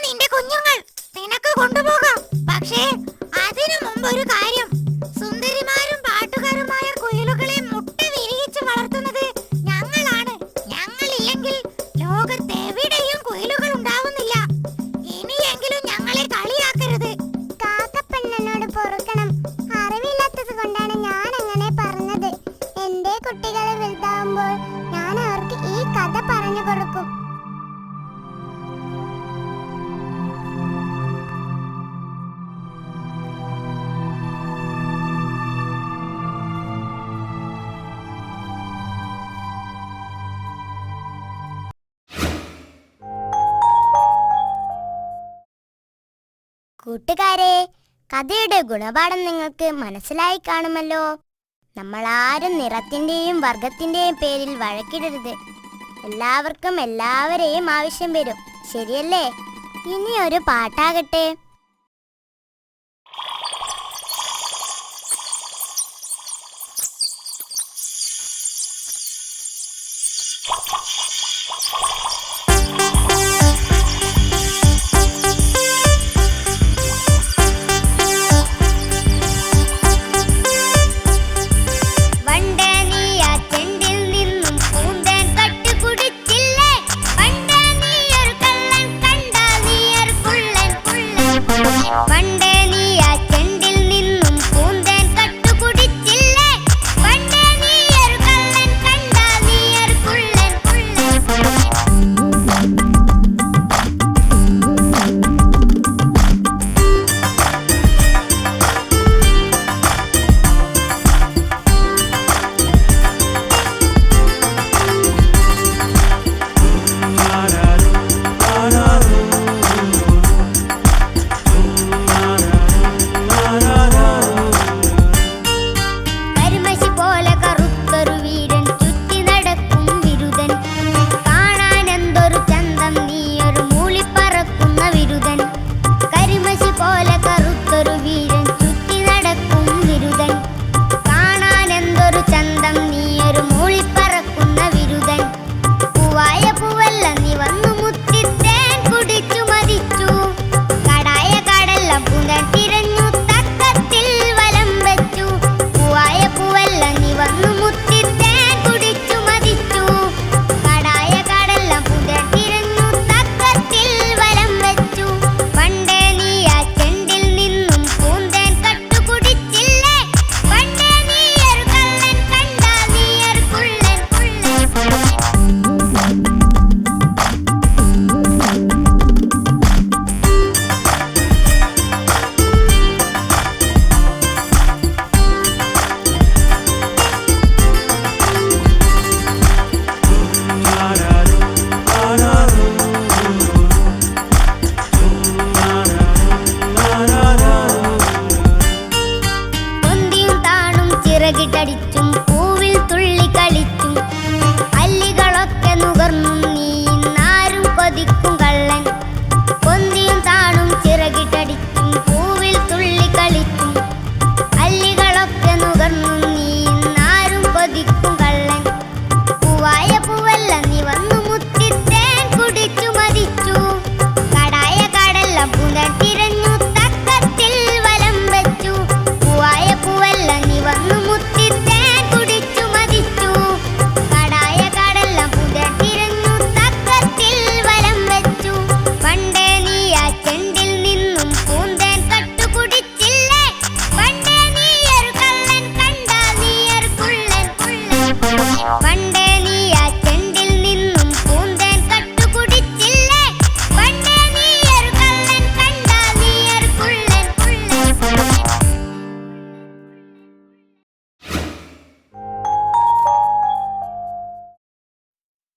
നിന്റെ കുഞ്ഞുങ്ങൾ നിനക്ക് കൊണ്ടുപോകാം. പക്ഷേ അതിനു മുമ്പ് ഒരു കാര്യം, സുന്ദരിമാരും പാട്ടുകാരുമായ കുയിലുകളെ മുട്ട വിരിയിച്ച് വളർത്തുന്നത് ഞങ്ങളാണ്. ഞങ്ങളില്ലെങ്കിൽ ലോകത്തെവിടെയും കുയിലുകൾ ഉണ്ടാവുന്നില്ല. ഇനിയെങ്കിലും ഞങ്ങളെ കളിയാക്കരുത്. കാക്കപ്പെണ്ണനോട് പൊറുക്കണം. അറിവില്ലാത്തത് കൊണ്ടാണ് ഞാൻ അങ്ങനെ പറഞ്ഞത്. എന്റെ കുട്ടികളെ വലുതാവുമ്പോൾ ഞാൻ അവർക്ക് ഈ കഥ പറഞ്ഞു കൊടുക്കും. കൂട്ടുകാരെ, കഥയുടെ ഗുണപാഠം നിങ്ങൾക്ക് മനസ്സിലായി കാണുമല്ലോ. നമ്മൾ ആരും നിറത്തിന്റെയും വർഗത്തിന്റെയും പേരിൽ വഴക്കിടരുത്. എല്ലാവർക്കും എല്ലാവരെയും ആവശ്യം വരും, ശരിയല്ലേ? ഇനി ഒരു പാട്ടാകട്ടെ.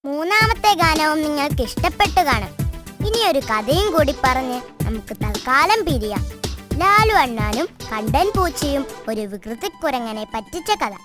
മൂന്നാമത്തെ ഗാനവും നിങ്ങൾക്ക് ഇഷ്ടപ്പെട്ടു കാണും. ഇനി ഒരു കഥയും കൂടി പറഞ്ഞ് നമുക്ക് തൽക്കാലം പിരിയാം. ലാലു അണ്ണാനും കണ്ടൻ പൂച്ചയും ഒരു വികൃതിക്കുരങ്ങനെ പറ്റിച്ച കഥ.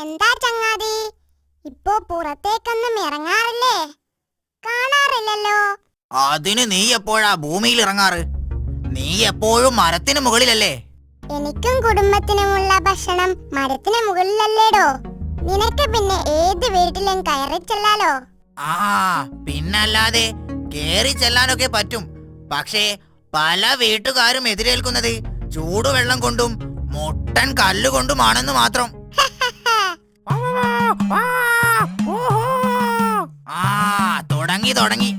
എന്താ ചങ്ങാതി, ഇപ്പോ പുറത്തേക്കൊന്നും ഇറങ്ങാറില്ലേ? കാണാറില്ലല്ലോ. അതിന് നീ എപ്പോഴാ ഭൂമിയിൽ ഇറങ്ങാറ്? നീ എപ്പോഴും മരത്തിന് മുകളിലല്ലേ? എനിക്കും കുടുംബത്തിനുമുള്ള ഭക്ഷണം മരത്തിന് മുകളിലല്ലേടോ. നിനക്ക് പിന്നെ ഏത് വീട്ടിലും കയറി ചെല്ലാലോ. ആ പിന്നല്ലാതെ കേറി ചെല്ലാനൊക്കെ പറ്റും. പക്ഷേ പല വീട്ടുകാരും എതിരേൽക്കുന്നത് ചൂടുവെള്ളം കൊണ്ടും മുട്ടൻ കല്ലുകൊണ്ടുമാണെന്ന് മാത്രം. ആ തുടങ്ങി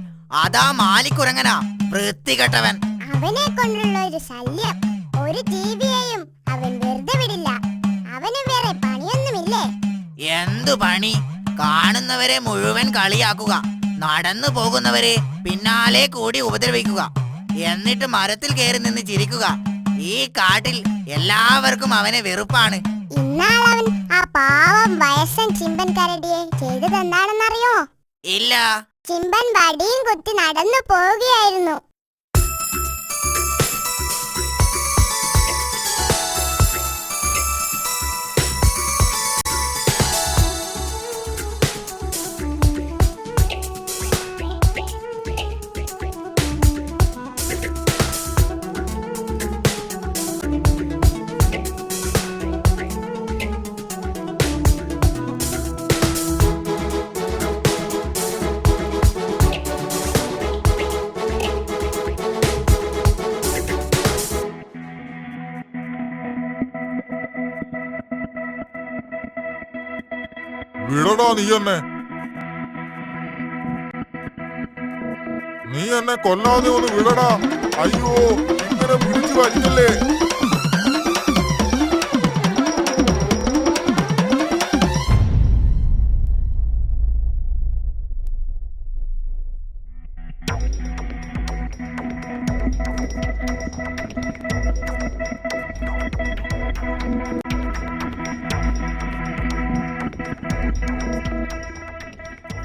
അതാ മാലിക്കുരങ്ങനാ, വൃത്തികെട്ടവൻ. അവനെ കൊണ്ടുള്ള ഒരു ശല്യം. ഒരു ജീവിയെയും അവൻ വെറുതെ വിടില്ല. അവന് വേറെ പണിയൊന്നുമില്ലേ? എന്തു പണി? കാണുന്നവരെ മുഴുവൻ കളിയാക്കുക, നടന്നു പോകുന്നവരെ പിന്നാലെ കൂടി ഉപദ്രവിക്കുക, എന്നിട്ട് മരത്തിൽ കയറി നിന്ന് ചിരിക്കുക. ഈ കാട്ടിൽ എല്ലാവർക്കും അവനെ വെറുപ്പാണ്. ഇന്നാളവൻ ആ പാവം വയസ്സൻ ചിമ്പൻ കരടിയെ ചെയ്തതെന്താണെന്നറിയോ? ഇല്ല. ചിമ്പൻ വടിയും കുത്തി നടന്നു പോവുകയായിരുന്നു. വിടടാ നീ എന്നെ കൊല്ലാതെ ഒന്ന് വിടടാ. അയ്യോ, ഇങ്ങനെ പിടിച്ചു വലിക്കല്ലേ.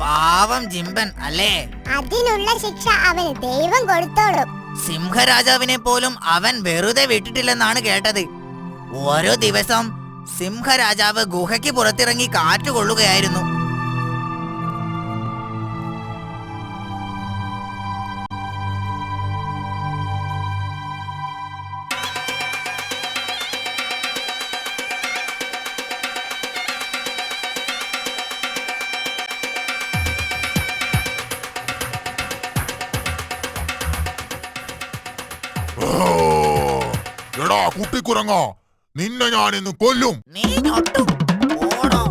പാവം ജിമ്പൻ അല്ലേ? അതിനുള്ള ശിക്ഷ അവന് ദൈവം കൊടുത്തോളും. സിംഹരാജാവിനെ പോലും അവൻ വെറുതെ വിട്ടിട്ടില്ലെന്നാണ് കേട്ടത്. ഓരോ ദിവസം സിംഹരാജാവ് ഗുഹയ്ക്ക് പുറത്തിറങ്ങി കാറ്റുകൊള്ളുകയായിരുന്നു. എടാ കുട്ടിക്കുരങ്ങ, നിന്നെ ഞാൻ ഇന്ന് കൊല്ലും. നീ ഞൊട്ടും. ഓടോ.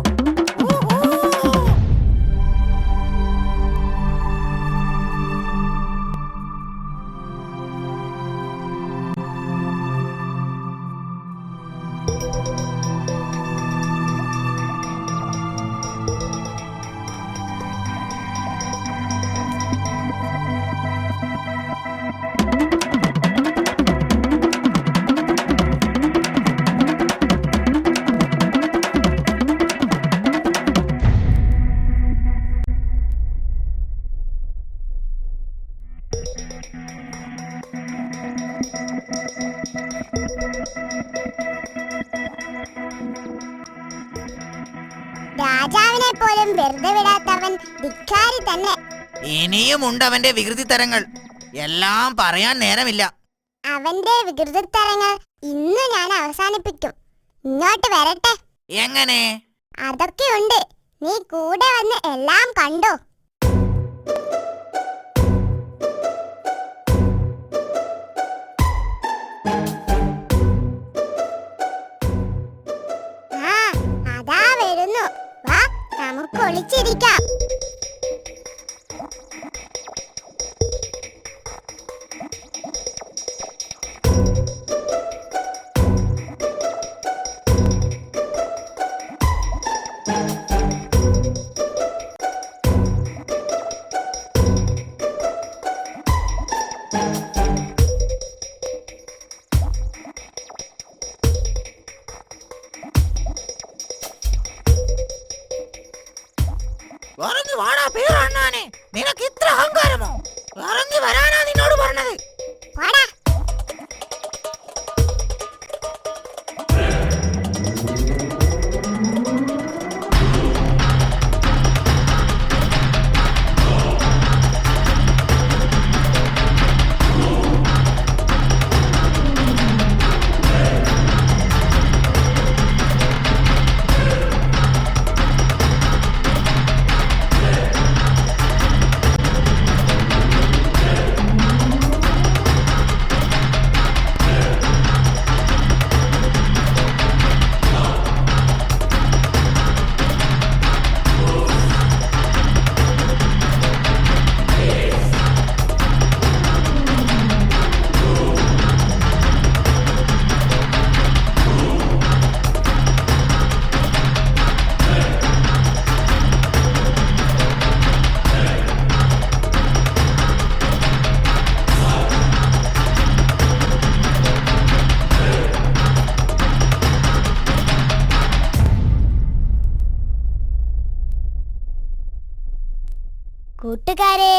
രാജാവിനെ പോലും വെറുതെ വിടാത്തവൻ ധിക്കാരി തന്നെ. ഇനിയുമുണ്ട് അവന്റെ വികൃതിത്തരങ്ങൾ. എല്ലാം പറയാൻ നേരമില്ല. അവന്റെ വികൃതിത്തരങ്ങൾ ഇന്ന് ഞാൻ അവസാനിപ്പിക്കും. ഇങ്ങോട്ട് വരട്ടെ. എങ്ങനെ? അതൊക്കെയുണ്ട്. നീ കൂടെ വന്ന് എല്ലാം കണ്ടോ. ആ അതാ വരുന്നു. വാ, നമുക്ക് ഒളിച്ചിരിക്കാം. ഇറങ്ങി വാടാ പേരണ്ണാനെ. നിനക്ക് ഇത്ര അഹങ്കാരമോ? ഇറങ്ങി വരാനാ നിന്നോട് പറഞ്ഞത്. പോടാ. കൂട്ടുകാരെ,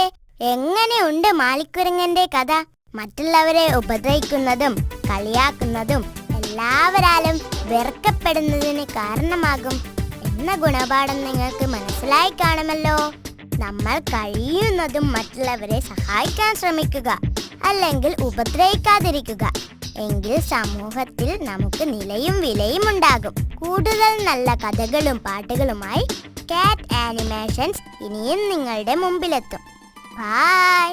എങ്ങനെയുണ്ട് മാലിക്കുരങ്ങന്റെ കഥ? മറ്റുള്ളവരെ ഉപദ്രവിക്കുന്നതും കളിയാക്കുന്നതും എല്ലാവരാലും വെറുക്കപ്പെടുന്നതിന് കാരണമാകും എന്ന ഗുണപാഠം നിങ്ങൾക്ക് മനസ്സിലായി കാണുമല്ലോ. നമ്മൾ കഴിയുന്നതും മറ്റുള്ളവരെ സഹായിക്കാൻ ശ്രമിക്കുക, അല്ലെങ്കിൽ ഉപദ്രവിക്കാതിരിക്കുക. എങ്കിൽ സമൂഹത്തിൽ നമുക്ക് നിലയും വിലയും ഉണ്ടാകും. കൂടുതൽ നല്ല കഥകളും പാട്ടുകളുമായി കാറ്റ് ആനിമേഷൻസ് ഇനിയും നിങ്ങളുടെ മുമ്പിലെത്തും. ബൈ.